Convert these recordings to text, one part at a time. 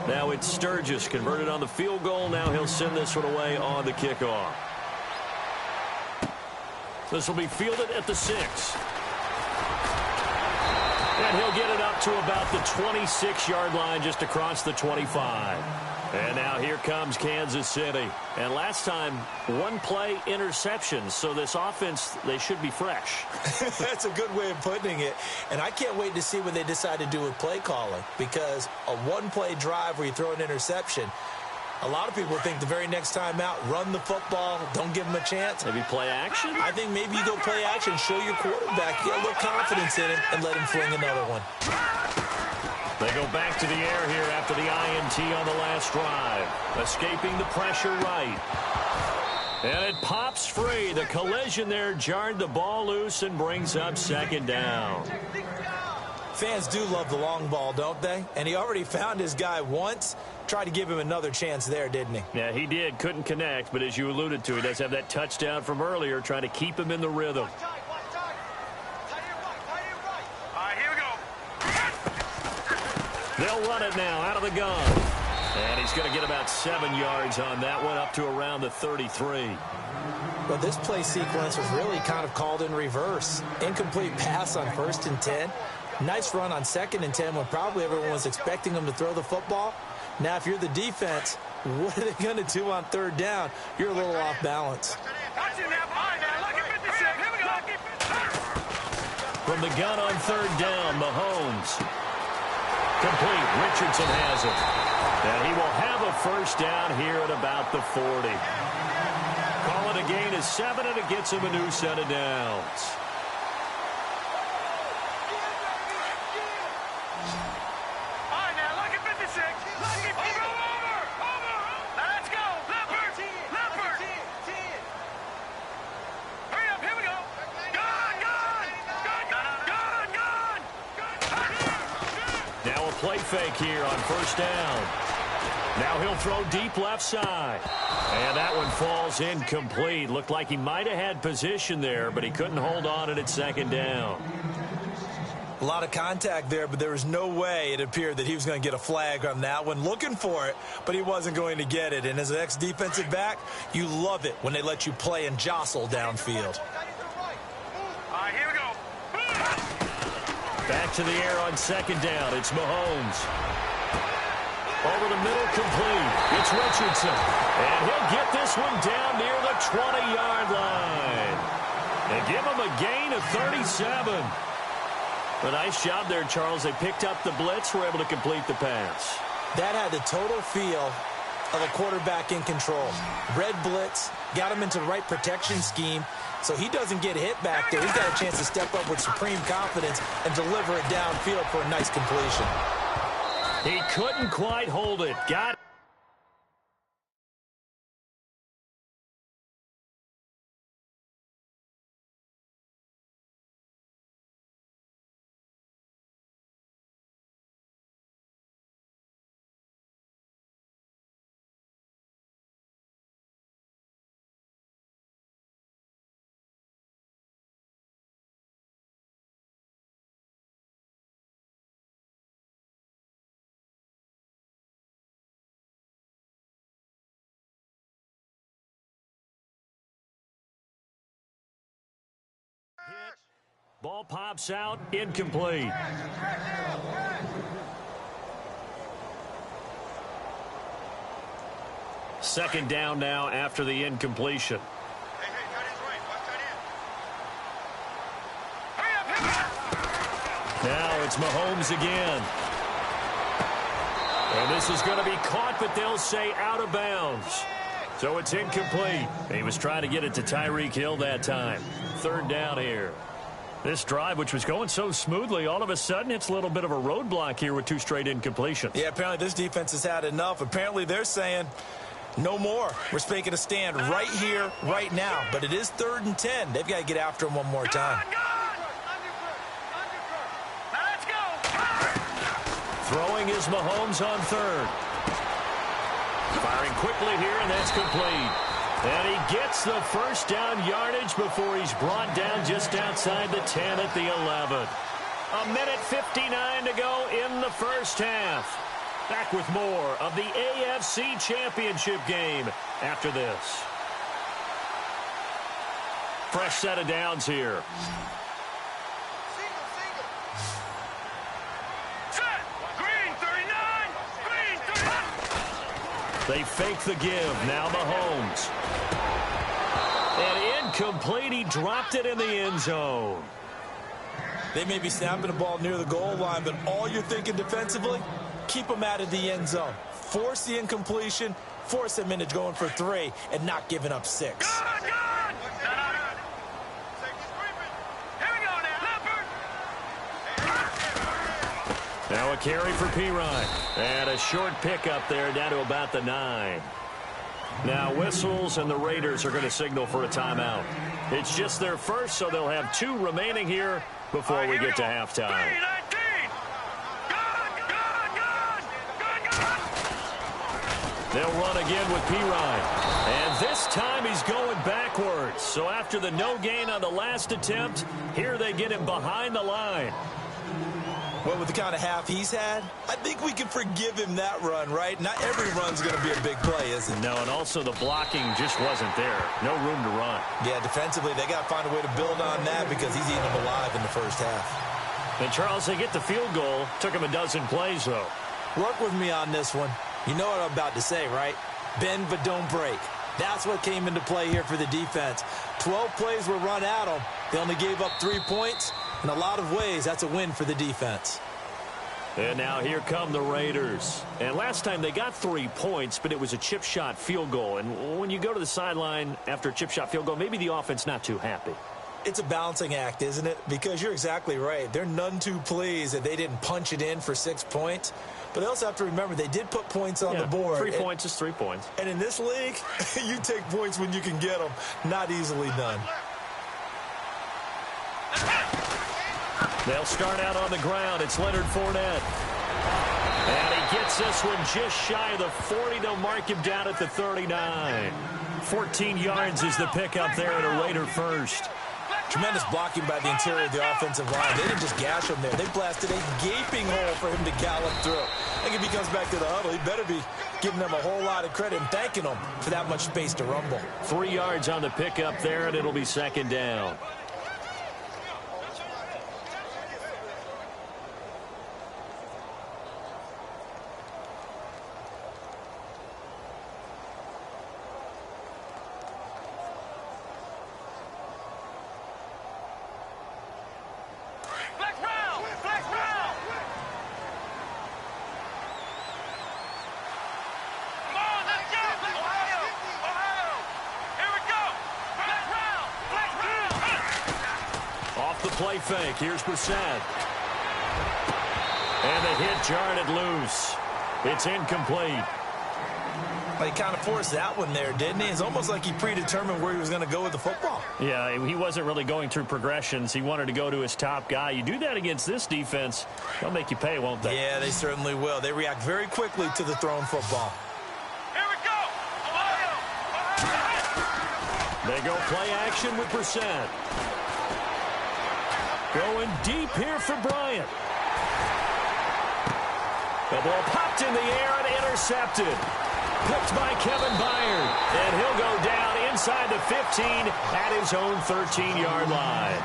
Now it's Sturgis converted on the field goal. Now he'll send this one away on the kickoff. This will be fielded at the 6. And he'll get it up to about the 26-yard line, just across the 25. And now here comes Kansas City. And last time, one-play interception. So this offense, they should be fresh. That's a good way of putting it. And I can't wait to see what they decide to do with play calling. Because a one-play drive where you throw an interception, a lot of people think the very next time out, run the football, don't give them a chance. Maybe play action? I think maybe you go play action, show your quarterback, get a little confidence in him, and let him fling another one. They go back to the air here after the INT on the last drive. Escaping the pressure right. And it pops free. The collision there jarred the ball loose and brings up second down. Fans do love the long ball, don't they? And he already found his guy once. Tried to give him another chance there, didn't he? Yeah, he did. Couldn't connect, but as you alluded to, he does have that touchdown from earlier, trying to keep him in the rhythm. Here we go. They'll run it now out of the gun. And he's going to get about 7 yards on that one, up to around the 33. Well, this play sequence was really kind of called in reverse. Incomplete pass on 1st and 10. Nice run on 2nd and 10 when probably everyone was expecting him to throw the football. Now, if you're the defense, what are they going to do on 3rd down? You're a little off balance. From the gun on 3rd down, Mahomes. Complete. Richardson has it. And he will have a first down here at about the 40. Call it a gain of 7, and it gets him a new set of downs. Play fake here on 1st down. Now he'll throw deep left side. And that one falls incomplete. Looked like he might have had position there, but he couldn't hold on at 2nd down. A lot of contact there, but there was no way it appeared that he was going to get a flag on that one. Looking for it, but he wasn't going to get it. And as an ex-defensive back, you love it when they let you play and jostle downfield. Here we go. Back to the air on 2nd down. It's Mahomes. Over the middle, complete. It's Richardson. And he'll get this one down near the 20-yard line. And give him a gain of 37. A nice job there, Charles. They picked up the blitz, were able to complete the pass. That had the total feel of a quarterback in control. Red blitz, got him into the right protection scheme, so he doesn't get hit back there. He's got a chance to step up with supreme confidence and deliver it downfield for a nice completion. He couldn't quite hold it. Got it. Ball pops out, incomplete. Second down now after the incompletion. Now it's Mahomes again. And this is going to be caught, but they'll say out of bounds. So it's incomplete. He was trying to get it to Tyreek Hill that time. 3rd down here. This drive, which was going so smoothly, all of a sudden it's a little bit of a roadblock here with 2 straight incompletions. Yeah, apparently this defense has had enough. Apparently they're saying no more. We're making a stand right here, right now. But it is 3rd and 10. They've got to get after him one more time. Throwing is Mahomes on 3rd. Firing quickly here, and that's complete. And he gets the first down yardage before he's brought down just outside the 10 at the 11. 1:59 to go in the first half. Back with more of the AFC Championship game after this. Fresh set of downs here. Set. Green 39. Green 39. They fake the give. Now Mahomes. And incomplete. He dropped it in the end zone. They may be snapping the ball near the goal line, but all you're thinking defensively, keep them out of the end zone. Force the incompletion, force them into going for 3, and not giving up 6. Good, good. Here we go now. Now a carry for Pirine. And a short pickup there down to about the 9. Now whistles, and the Raiders are going to signal for a timeout. It's just their first, so they'll have 2 remaining here before we get to halftime. They'll run again with Pirine. And this time he's going backwards. So after the no gain on the last attempt, here they get him behind the line. Well, with the kind of half he's had, I think we can forgive him that run, right? Not every run's going to be a big play, is it? No, and also the blocking just wasn't there. No room to run. Yeah, defensively, they got to find a way to build on that because he's eating them alive in the first half. And, Charles, they get the field goal. Took him a dozen plays, though. Work with me on this one. You know what I'm about to say, right? Bend but don't break. That's what came into play here for the defense. 12 plays were run at them. They only gave up 3 points. In a lot of ways, that's a win for the defense. And now here come the Raiders. And last time they got 3 points, but it was a chip shot field goal. And when you go to the sideline after a chip shot field goal, maybe the offense not too happy. It's a balancing act, isn't it? Because you're exactly right. They're none too pleased that they didn't punch it in for 6 points. But they also have to remember they did put points on the board. 3 points is 3 points. And in this league, you take points when you can get them. Not easily done. They'll start out on the ground. It's Leonard Fournette. And he gets this one just shy of the 40. They'll mark him down at the 39. 14 yards is the pickup there at a Raider first. Tremendous blocking by the interior of the offensive line. They didn't just gash him there. They blasted a gaping hole for him to gallop through. I think if he comes back to the huddle, he better be giving them a whole lot of credit and thanking them for that much space to rumble. 3 yards on the pickup there, and it'll be second down. Play fake. Here's Brissett. And the hit jarred it loose. It's incomplete. Well, he kind of forced that one there, didn't he? It's almost like he predetermined where he was going to go with the football. Yeah, he wasn't really going through progressions. He wanted to go to his top guy. You do that against this defense, they'll make you pay, won't they? Yeah, they certainly will. They react very quickly to the thrown football. Here we go. They go play action with Brissett. Going deep here for Bryant. The ball popped in the air and intercepted. Picked by Kevin Byard. And he'll go down inside the 15 at his own 13-yard line.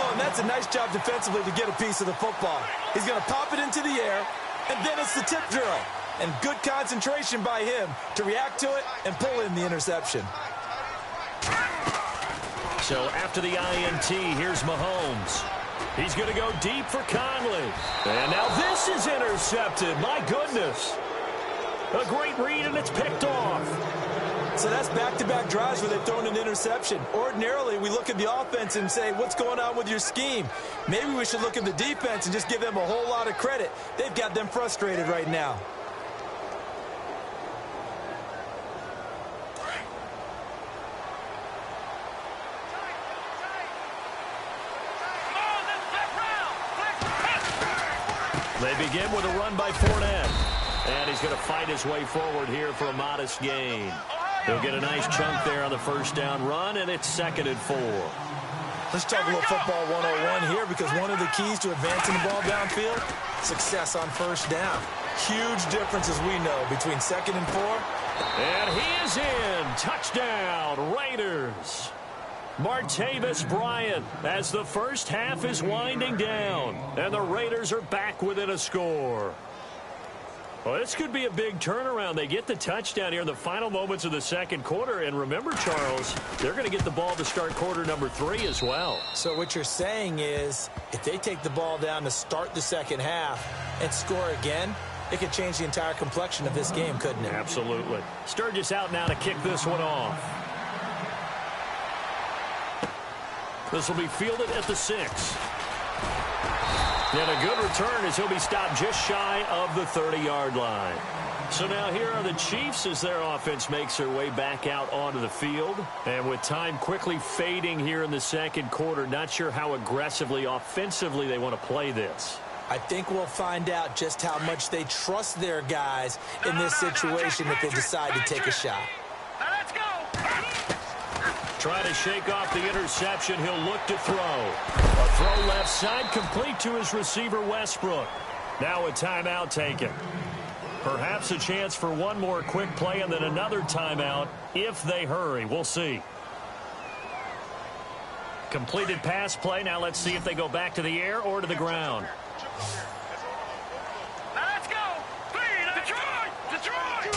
Oh, and that's a nice job defensively to get a piece of the football. He's going to pop it into the air, and then it's the tip drill. And good concentration by him to react to it and pull in the interception. So after the INT, here's Mahomes. He's going to go deep for Conley. And now this is intercepted. My goodness. A great read, and it's picked off. So that's back-to-back drives where they've thrown an interception. Ordinarily, we look at the offense and say, what's going on with your scheme? Maybe we should look at the defense and just give them a whole lot of credit. They've got them frustrated right now. They begin with a run by Fournette. And he's going to fight his way forward here for a modest gain. He'll get a nice chunk there on the first down run, and it's 2nd and 4. Let's talk a little football 101 here, because one of the keys to advancing the ball downfield, success on first down. Huge difference, as we know, between 2nd and 4. And he is in. Touchdown, Raiders. Martavis Bryant as the first half is winding down. And the Raiders are back within a score. Well, this could be a big turnaround. They get the touchdown here in the final moments of the second quarter. And remember, Charles, they're going to get the ball to start quarter number 3 as well. So what you're saying is if they take the ball down to start the second half and score again, it could change the entire complexion of this game, couldn't it? Absolutely. Sturgis out now to kick this one off. This will be fielded at the 6. And a good return as he'll be stopped just shy of the 30-yard line. So now here are the Chiefs as their offense makes their way back out onto the field. And with time quickly fading here in the second quarter, not sure how aggressively, offensively they want to play this. I think we'll find out just how much they trust their guys in this situation if they decide to take a shot. Let's go. Trying to shake off the interception. He'll look to throw. A throw left side complete to his receiver, Westbrook. Now a timeout taken. Perhaps a chance for one more quick play and then another timeout if they hurry. We'll see. Completed pass play. Now let's see if they go back to the air or to the ground. Let's go. Detroit.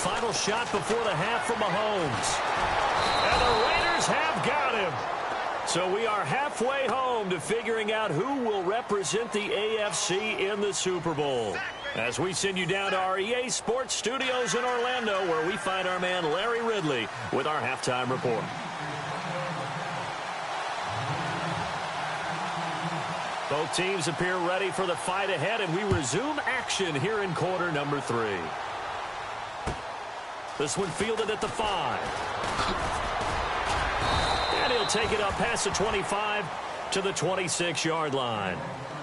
Final shot before the half from Mahomes. And the Raiders have got him. So we are halfway home to figuring out who will represent the AFC in the Super Bowl. As we send you down to our EA Sports Studios in Orlando, where we find our man Larry Ridley with our halftime report. Both teams appear ready for the fight ahead, and we resume action here in quarter number 3. This one fielded at the 5. And he'll take it up past the 25 to the 26-yard line.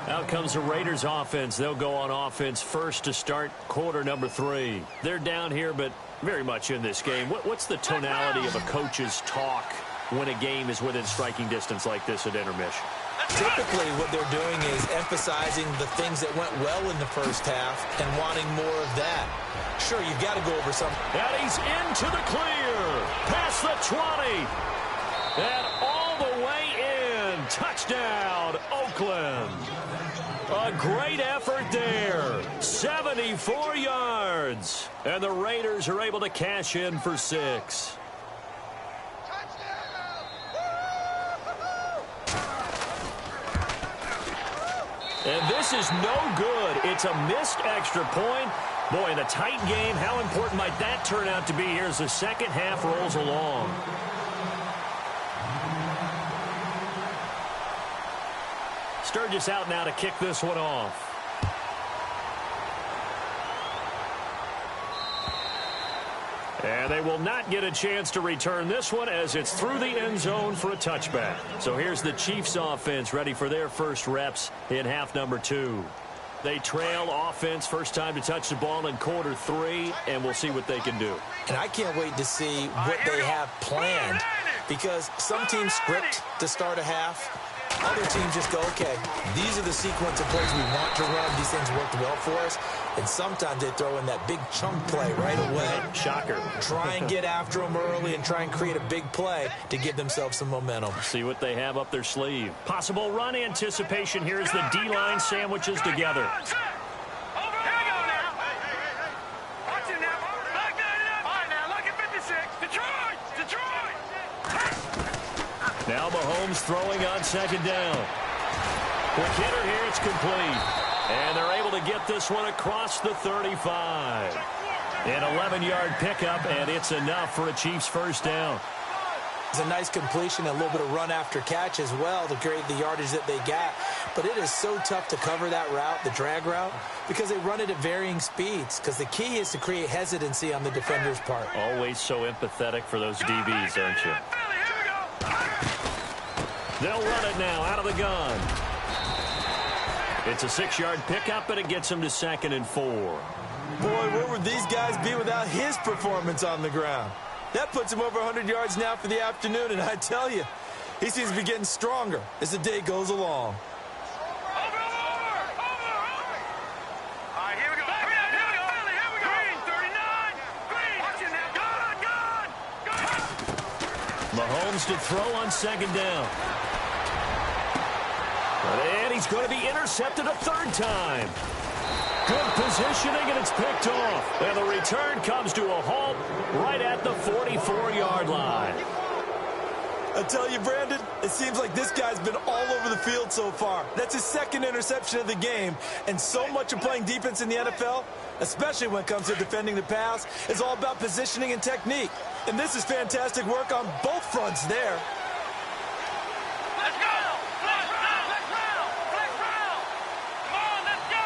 Out comes the Raiders offense. They'll go on offense first to start quarter number 3. They're down here, but very much in this game. What's the tonality of a coach's talk when a game is within striking distance like this at intermission? Typically, what they're doing is emphasizing the things that went well in the first half and wanting more of that. Sure, you've got to go over some. And he's into the clear. Past the 20. And all the way in. Touchdown, Oakland. A great effort there. 74 yards. And the Raiders are able to cash in for 6. And this is no good. It's a missed extra point. Boy, in a tight game, how important might that turn out to be here as the second half rolls along? Sturgis out now to kick this one off. And they will not get a chance to return this one as it's through the end zone for a touchback. So here's the Chiefs offense ready for their first reps in half number 2. They trail offense, first time to touch the ball in quarter 3, and we'll see what they can do. And I can't wait to see what they have planned, because some teams script to start a half. Other teams just go, okay, these are the sequence of plays we want to run. These things worked well for us. And sometimes they throw in that big chunk play right away. Shocker. Try and get after them early and try and create a big play to give themselves some momentum. See what they have up their sleeve. Possible run anticipation here as the D-line sandwiches together. Now Mahomes throwing on second down. Quick hitter here, it's complete. And they're able to get this one across the 35. An 11-yard pickup, and it's enough for a Chiefs first down. It's a nice completion, a little bit of run after catch as well to create the yardage that they got. But it is so tough to cover that route, the drag route, because they run it at varying speeds. Because the key is to create hesitancy on the defender's part. Always so empathetic for those DBs, aren't you? They'll run it now out of the gun. It's a 6-yard pickup, and it gets them to 2nd and 4. Boy, where would these guys be without his performance on the ground? That puts him over 100 yards now for the afternoon, and I tell you, he seems to be getting stronger as the day goes along. Mahomes to throw on second down. And he's going to be intercepted a third time. Good positioning, and it's picked off. And the return comes to a halt right at the 44-yard line. I tell you, Brandon, it seems like this guy's been all over the field so far. That's his second interception of the game. And so much of playing defense in the NFL, especially when it comes to defending the pass, is all about positioning and technique. And this is fantastic work on both fronts there. Let's go! Flex round! Flex round! Flex round! Come on, let's go!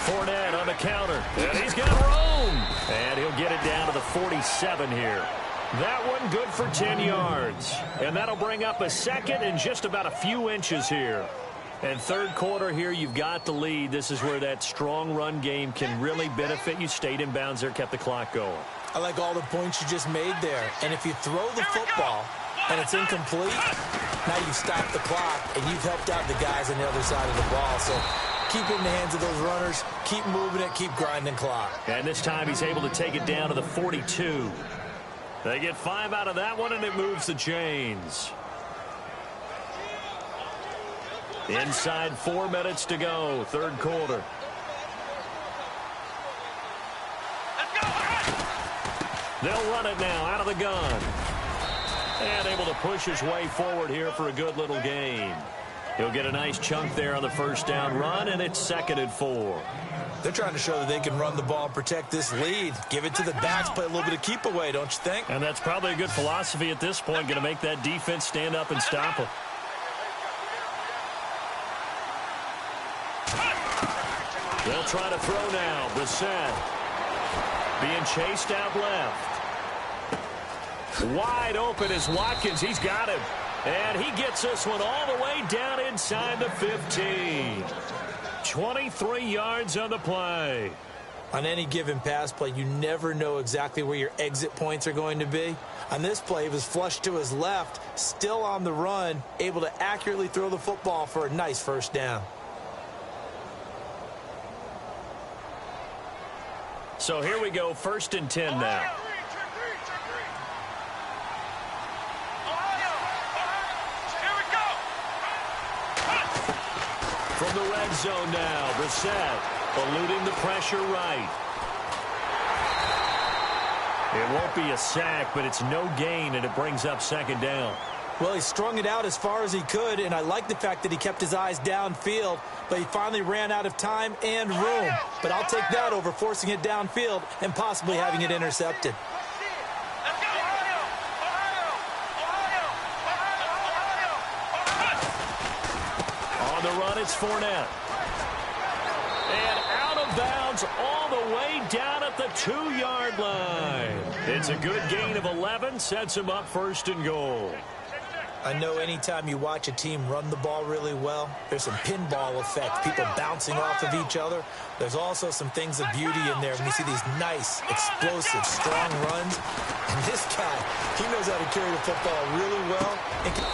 Fournette on the counter. And he's got room. And he'll get it down to the 47 here. That one good for 10 yards. And that'll bring up a second and just about a few inches here. And third quarter here, you've got the lead. This is where that strong run game can really benefit you. Stayed in bounds there, kept the clock going. I like all the points you just made there. And if you throw the football and it's incomplete, now you've stopped the clock and you've helped out the guys on the other side of the ball. So keep it in the hands of those runners. Keep moving it. Keep grinding clock. And this time he's able to take it down to the 42. They get 5 out of that one, and it moves the chains. Inside 4 minutes to go, third quarter. They'll run it now out of the gun. And able to push his way forward here for a good little gain. He'll get a nice chunk there on the first down run, and it's 2nd and 4. They're trying to show that they can run the ball and protect this lead. Give it to the backs, play a little bit of keep away, don't you think? And that's probably a good philosophy at this point, going to make that defense stand up and stop them. They'll try to throw now. Brissett being chased out left. Wide open is Watkins. He's got him. And he gets this one all the way down inside the 15. 23 yards on the play. On any given pass play, you never know exactly where your exit points are going to be. On this play, he was flushed to his left, still on the run, able to accurately throw the football for a nice first down. So here we go, 1st and 10 now. From the red zone now, Brissett eluding the pressure right. It won't be a sack, but it's no gain, and it brings up 2nd down. Well, he strung it out as far as he could, and I like the fact that he kept his eyes downfield, but he finally ran out of time and room. But I'll take that over forcing it downfield and possibly having it intercepted. On the run, it's Fournette. And out of bounds all the way down at the 2-yard line. It's a good gain of 11, sets him up 1st and goal. I know anytime you watch a team run the ball really well, there's some pinball effect, people bouncing off of each other. There's also some things of beauty in there when you see these nice, explosive, strong runs. And this guy, he knows how to carry the football really well.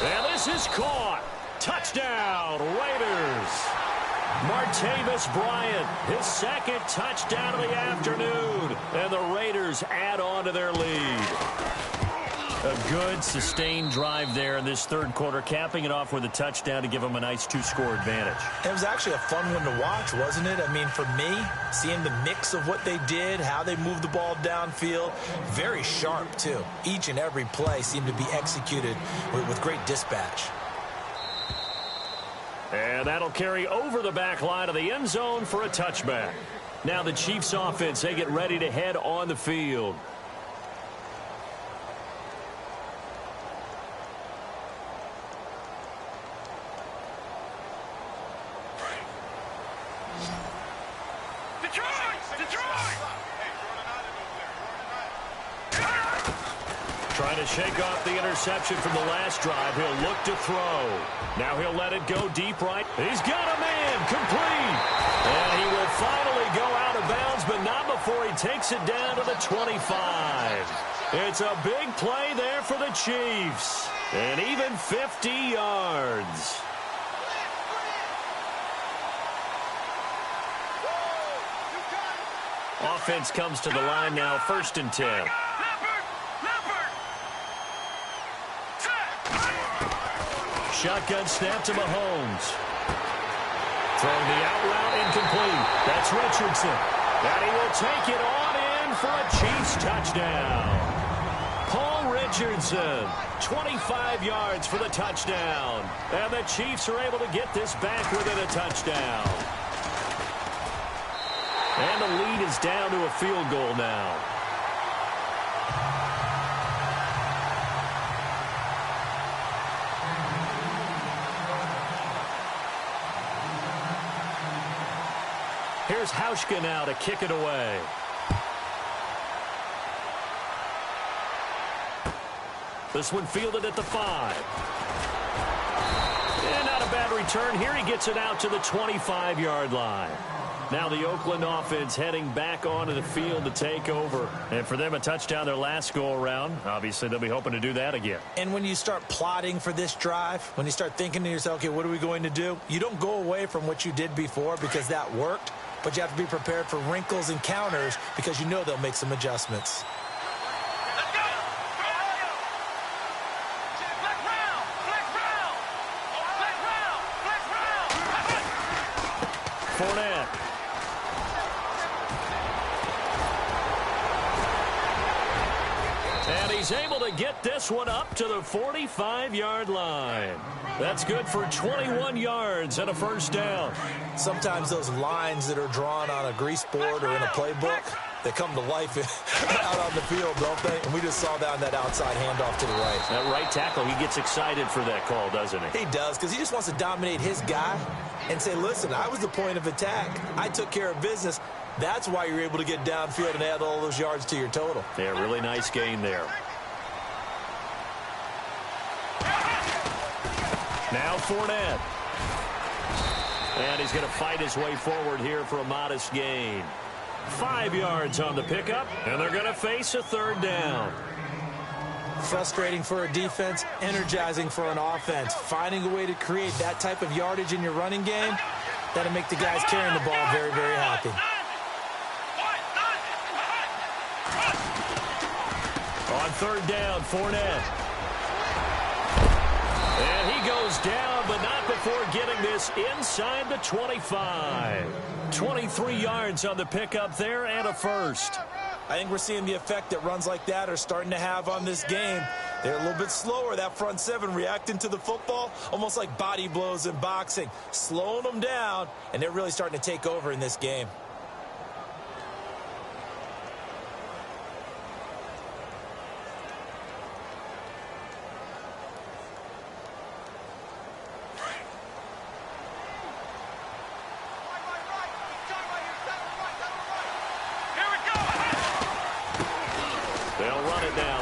And this is caught. Touchdown, Raiders. Martavis Bryant, his 2nd touchdown of the afternoon. And the Raiders add on to their lead. A good, sustained drive there in this third quarter, capping it off with a touchdown to give them a nice 2-score advantage. It was actually a fun one to watch, wasn't it? I mean, for me, seeing the mix of what they did, how they moved the ball downfield, very sharp, too. Each and every play seemed to be executed with great dispatch. And that'll carry over the back line of the end zone for a touchback. Now the Chiefs offense, they get ready to head on the field. Trying to shake off the interception from the last drive. He'll look to throw. Now he'll let it go deep right. He's got a man complete. And he will finally go out of bounds, but not before he takes it down to the 25. It's a big play there for the Chiefs. And even 50 yards. Offense comes to the line now, 1st and 10. Shotgun snap to Mahomes. Throwing the out route incomplete. That's Richardson. And he will take it on in for a Chiefs touchdown. Paul Richardson, 25 yards for the touchdown. And the Chiefs are able to get this back within a touchdown. And the lead is down to a field goal now. Here's Hauschka now to kick it away. This one fielded at the 5. And not a bad return here. He gets it out to the 25-yard line. Now the Oakland offense heading back onto the field to take over. And for them, a touchdown their last go-around. Obviously, they'll be hoping to do that again. And when you start plotting for this drive, when you start thinking to yourself, okay, what are we going to do? You don't go away from what you did before because that worked. But you have to be prepared for wrinkles and counters because you know they'll make some adjustments. Let's go! Flex round! Flex round! Flex round! Flex round! Fournette. And he's able to get this one up to the 45-yard line. That's good for 21 yards and a first down. Sometimes those lines that are drawn on a grease board or in a playbook, they come to life out on the field, don't they? And we just saw that on that outside handoff to the right. That right tackle, he gets excited for that call, doesn't he? He does, because he just wants to dominate his guy and say, listen, I was the point of attack. I took care of business. That's why you're able to get downfield and add all those yards to your total. Yeah, really nice gain there. Now Fournette. And he's going to fight his way forward here for a modest gain. 5 yards on the pickup, and they're going to face a third down. Frustrating for a defense, energizing for an offense. Finding a way to create that type of yardage in your running game, that'll make the guys carrying the ball very, very happy. On third down, Fournette. And he goes down, but not before getting this inside the 25. 23 yards on the pickup there and a first. I think we're seeing the effect that runs like that are starting to have on this game. They're a little bit slower, that front seven, reacting to the football, almost like body blows in boxing, slowing them down, and they're really starting to take over in this game.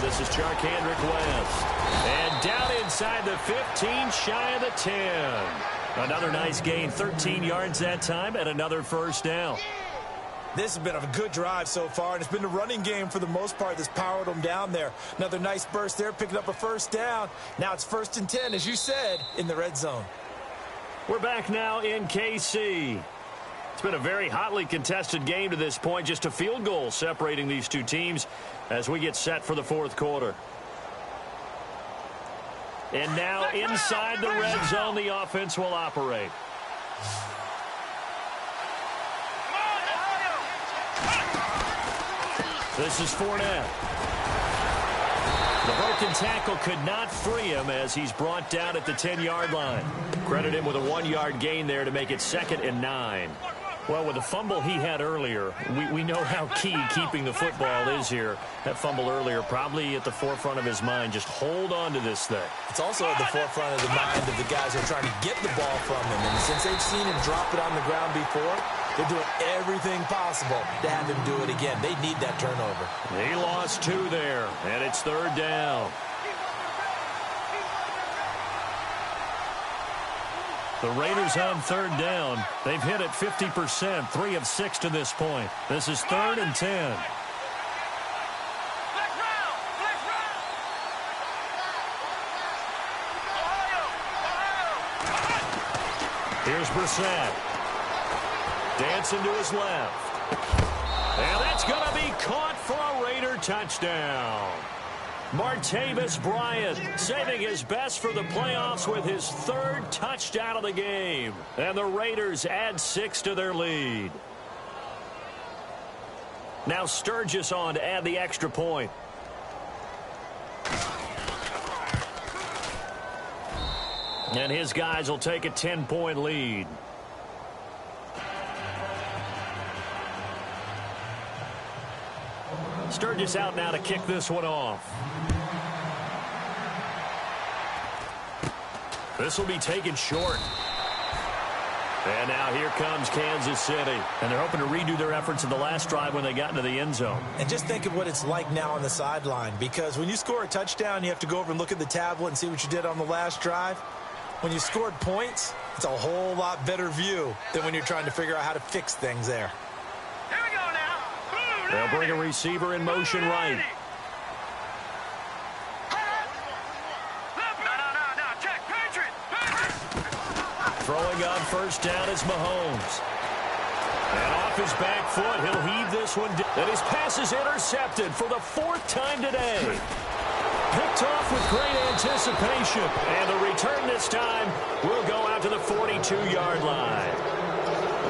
This is Charkandrick West. And down inside the 15, shy of the 10. Another nice gain, 13 yards that time, and another first down. This has been a good drive so far, and it's been the running game for the most part that's powered them down there. Another nice burst there, picking up a first down. Now it's 1st and 10, as you said, in the red zone. We're back now in KC. It's been a very hotly contested game to this point. Just a field goal separating these two teams as we get set for the fourth quarter. And now inside the red zone, the offense will operate. This is Fournette. The broken tackle could not free him as he's brought down at the 10-yard line. Credit him with a 1-yard gain there to make it 2nd and 9. Well, with the fumble he had earlier, we know how key keeping the football is here. That fumble earlier probably at the forefront of his mind. Just hold on to this thing. It's also at the forefront of the mind of the guys who are trying to get the ball from him. And since they've seen him drop it on the ground before, they're doing everything possible to have him do it again. They need that turnover. He lost 2 there, and it's 3rd down. The Raiders on 3rd down. They've hit it 50%, 3 of 6 to this point. This is 3rd and 10. Here's Brissett. Dancing to his left. And that's going to be caught for a Raider touchdown. Martavis Bryant saving his best for the playoffs with his third touchdown of the game. And the Raiders add 6 to their lead. Now Sturgis on to add the extra point. And his guys will take a 10-point lead. Sturgis out now to kick this one off. This will be taken short. And now here comes Kansas City. And they're hoping to redo their efforts in the last drive when they got into the end zone. And just think of what it's like now on the sideline. Because when you score a touchdown, you have to go over and look at the tablet and see what you did on the last drive. When you scored points, it's a whole lot better view than when you're trying to figure out how to fix things there. Here we go now. They'll bring a receiver in motion right. No. Check. Patriot. Throwing on first down is Mahomes. And off his back foot, he'll heave this one. And his pass is intercepted for the 4th time today. Picked off with great anticipation. And the return this time will go out to the 42-yard line.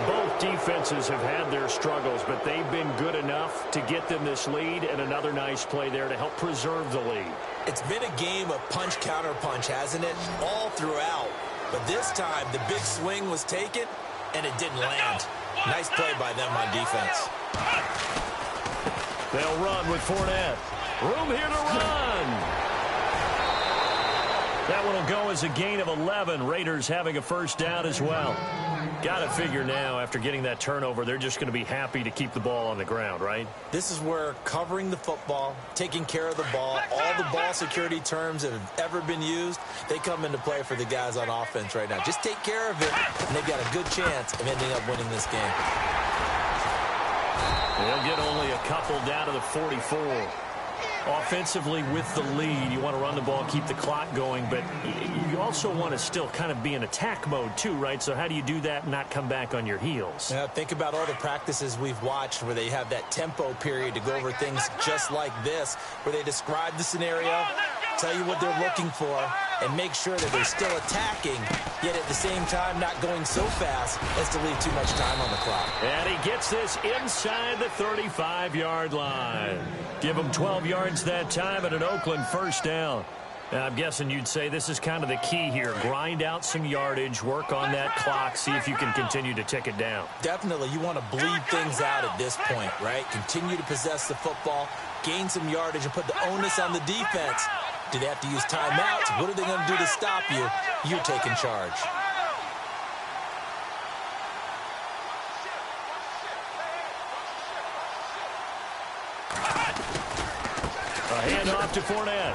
Both defenses have had their struggles, but they've been good enough to get them this lead, and another nice play there to help preserve the lead. It's been a game of punch-counter-punch, hasn't it? All throughout. But this time, the big swing was taken, and it didn't land. Nice play by them on defense. They'll run with Fournette. Room here to run. That one will go as a gain of 11. Raiders having a first down as well. Got to figure now, after getting that turnover, they're just going to be happy to keep the ball on the ground, right? This is where covering the football, taking care of the ball, all the ball security terms that have ever been used, they come into play for the guys on offense right now. Just take care of it, and they've got a good chance of ending up winning this game. They'll get only a couple down to the 44. Offensively with the lead, you want to run the ball, keep the clock going, but you also want to still kind of be in attack mode too, right? So how do you do that and not come back on your heels? Yeah, think about all the practices we've watched where they have that tempo period to go over things just like this, where they describe the scenario, tell you what they're looking for, and make sure that they're still attacking, yet at the same time not going so fast as to leave too much time on the clock. And he gets this inside the 35-yard line. Give him 12 yards that time and an Oakland first down. Now, I'm guessing you'd say this is kind of the key here. Grind out some yardage, work on that clock, see if you can continue to tick it down. Definitely, you want to bleed things out at this point, right? Continue to possess the football, gain some yardage, and put the onus on the defense. Do they have to use timeouts? What are they going to do to stop you? You're taking charge. A handoff to Fournette.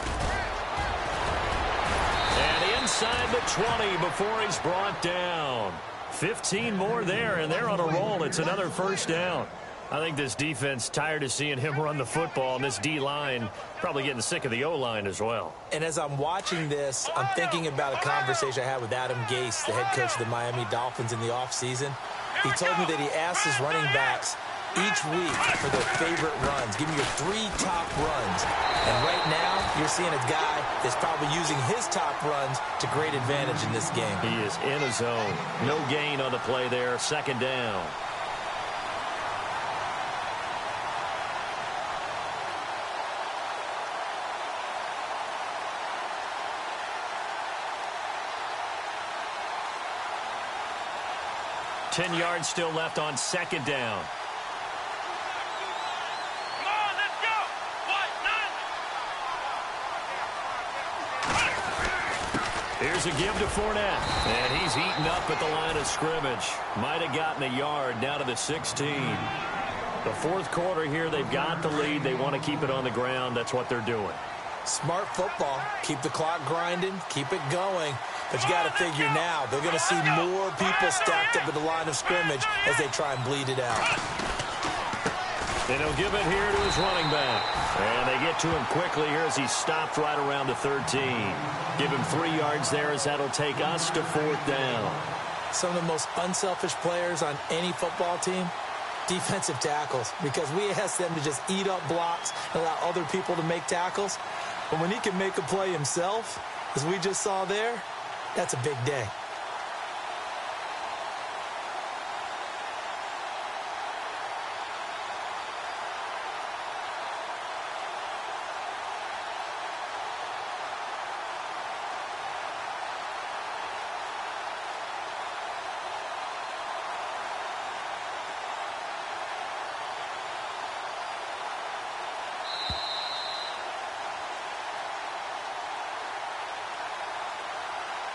And inside the 20 before he's brought down. 15 more there, and they're on a roll. It's another first down. I think this defense tired of seeing him run the football, and this D-line probably getting sick of the O-line as well. And as I'm watching this, I'm thinking about a conversation I had with Adam Gase, the head coach of the Miami Dolphins in the offseason. He told me that he asked his running backs each week for their favorite runs. Give me your 3 top runs. And right now, you're seeing a guy that's probably using his top runs to great advantage in this game. He is in his zone. No gain on the play there. Second down. Ten yards still left on second down. Come on, let's go. Here's a give to Fournette. And he's eaten up at the line of scrimmage. Might have gotten a yard down to the 16. The fourth quarter here, they've got the lead. They want to keep it on the ground. That's what they're doing. Smart football. Keep the clock grinding. Keep it going. But you got to figure now, they're going to see more people stacked up at the line of scrimmage as they try and bleed it out. And he'll give it here to his running back. And they get to him quickly here as he's stopped right around the 13. Give him 3 yards there as that'll take us to fourth down. Some of the most unselfish players on any football team, defensive tackles, because we ask them to just eat up blocks and allow other people to make tackles. But when he can make a play himself, as we just saw there, that's a big day.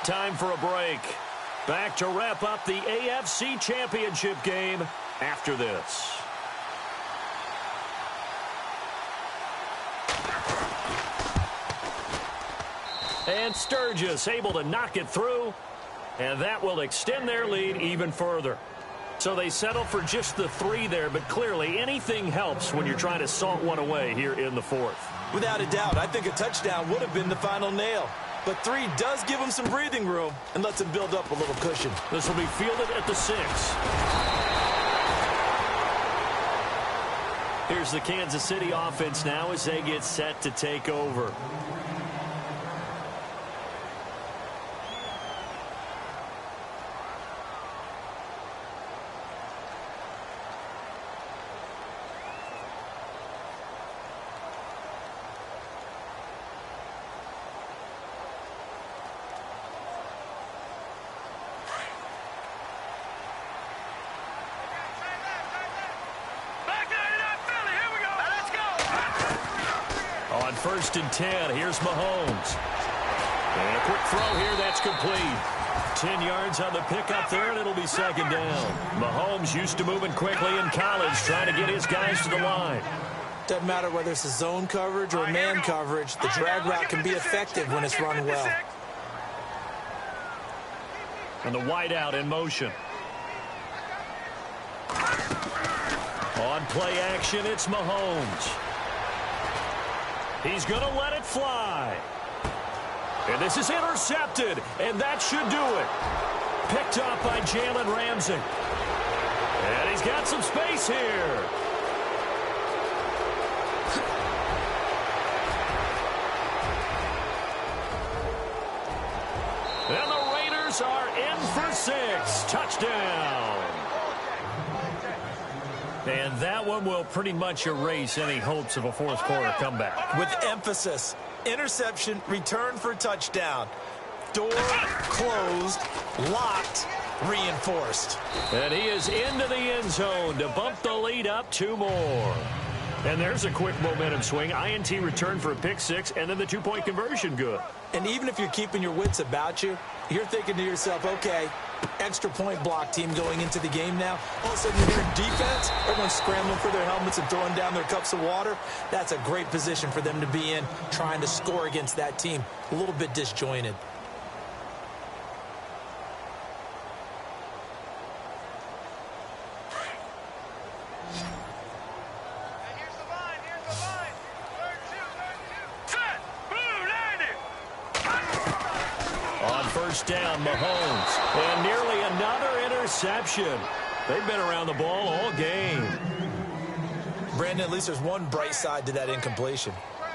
Time for a break. Back to wrap up the AFC Championship game after this. And Sturgis able to knock it through, and that will extend their lead even further. So they settle for just the 3 there, but clearly anything helps when you're trying to salt one away here in the 4th. Without a doubt, I think a touchdown would have been the final nail. But 3 does give them some breathing room and lets them build up a little cushion. This will be fielded at the 6. Here's the Kansas City offense now as they get set to take over. On 1st and 10, here's Mahomes. And a quick throw here, that's complete. 10 yards on the pickup there, and it'll be 2nd down. Mahomes used to moving quickly in college, trying to get his guys to the line. Doesn't matter whether it's a zone coverage or man coverage, the drag route can be effective when it's run well. And the wideout in motion. On play action, it's Mahomes. He's going to let it fly. And this is intercepted, and that should do it. Picked up by Jalen Ramsey. And he's got some space here. And the Raiders are in for 6. Touchdown. And that one will pretty much erase any hopes of a 4th quarter comeback. With emphasis, interception, return for touchdown. Door closed, locked, reinforced. And he is into the end zone to bump the lead up 2 more. And there's a quick momentum swing. INT return for a pick 6, and then the 2-point conversion good. And even if you're keeping your wits about you, you're thinking to yourself, okay, extra point block team going into the game now. All of a sudden, you're hearing defense. Everyone's scrambling for their helmets and throwing down their cups of water. That's a great position for them to be in, trying to score against that team. A little bit disjointed. Down Mahomes, and nearly another interception. They've been around the ball all game. Brandon, at least there's one bright side to that incompletion.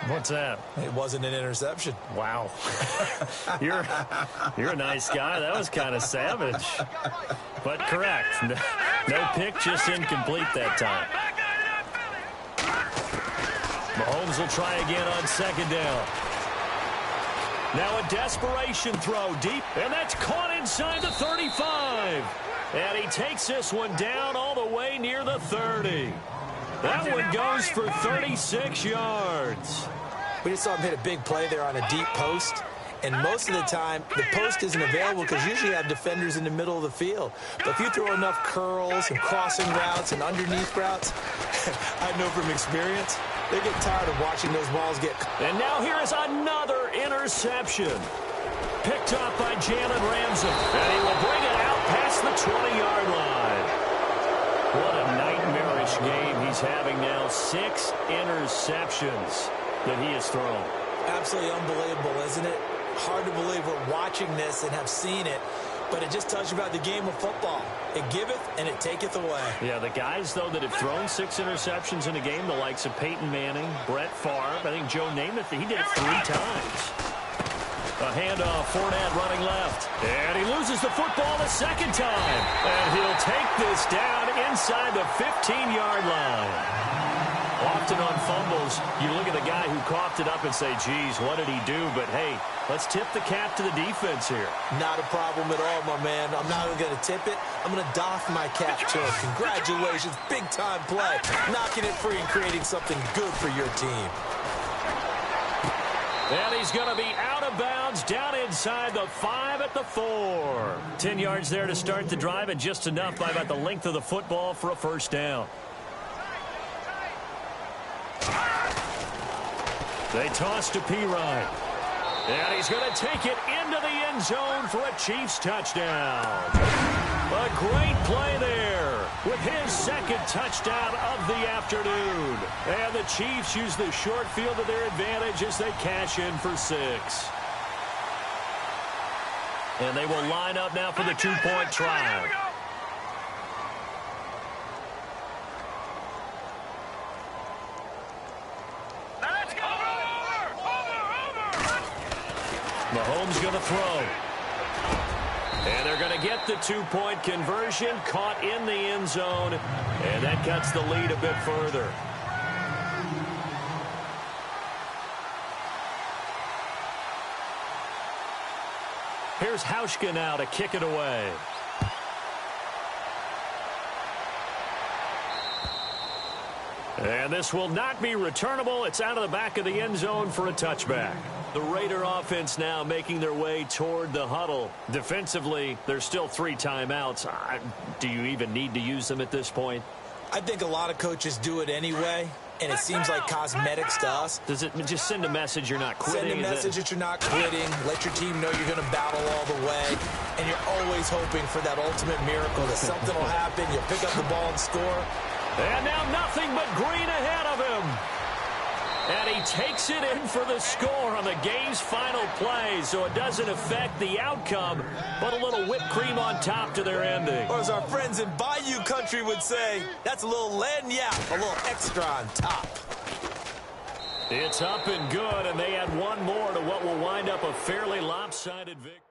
What's that? It wasn't an interception. Wow. You're a nice guy. That was kind of savage. But correct. No pick, just incomplete that time. Mahomes will try again on 2nd down. Now a desperation throw deep, and that's caught inside the 35. And he takes this one down all the way near the 30. That one goes for 36 yards. We just saw him hit a big play there on a deep post. And most of the time, the post isn't available because usually you have defenders in the middle of the field. But if you throw enough curls and crossing routes and underneath routes, I know from experience, they get tired of watching those balls get. And now here is another interception. Picked up by Jalen Ramsey. And he will bring it out past the 20-yard line. What a nightmarish game he's having now. 6 interceptions that he has thrown. Absolutely unbelievable, isn't it? Hard to believe we're watching this and have seen it. But it just tells you about the game of football. It giveth and it taketh away. Yeah, the guys, though, that have thrown 6 interceptions in a game, the likes of Peyton Manning, Brett Favre, I think Joe Namath, he did it 3 times. A handoff, Fournette running left. And he loses the football the second time. And he'll take this down inside the 15-yard line. Often on fumbles, you look at the guy who coughed it up and say, geez, what did he do? But, hey, let's tip the cap to the defense here. Not a problem at all, my man. I'm not even going to tip it. I'm going to doff my cap to him. Congratulations, big-time play. Knocking it free and creating something good for your team. And he's going to be out of bounds down inside the 5 at the 4. 10 yards there to start the drive, and just enough by about the length of the football for a first down. They toss to Pirine. And he's going to take it into the end zone for a Chiefs touchdown. A great play there with his second touchdown of the afternoon. And the Chiefs use the short field to their advantage as they cash in for 6. And they will line up now for the 2-point try. Mahomes going to throw. And they're going to get the 2-point conversion, caught in the end zone, and that cuts the lead a bit further. Here's Hauschka now to kick it away. And this will not be returnable. It's out of the back of the end zone for a touchback. The Raider offense now making their way toward the huddle. Defensively, there's still 3 timeouts. Do you even need to use them at this point? I think a lot of coaches do it anyway, and it seems like cosmetics to us. Does it just send a message you're not quitting? Send a message that you're not quitting. Let your team know you're going to battle all the way, and you're always hoping for that ultimate miracle that something will happen, you'll pick up the ball and score. And now nothing but green ahead of him. And he takes it in for the score on the game's final play, so it doesn't affect the outcome, but a little whipped cream on top to their ending. Or as our friends in Bayou Country would say, that's a little lagniappe, a little extra on top. It's up and good, and they add one more to what will wind up a fairly lopsided victory.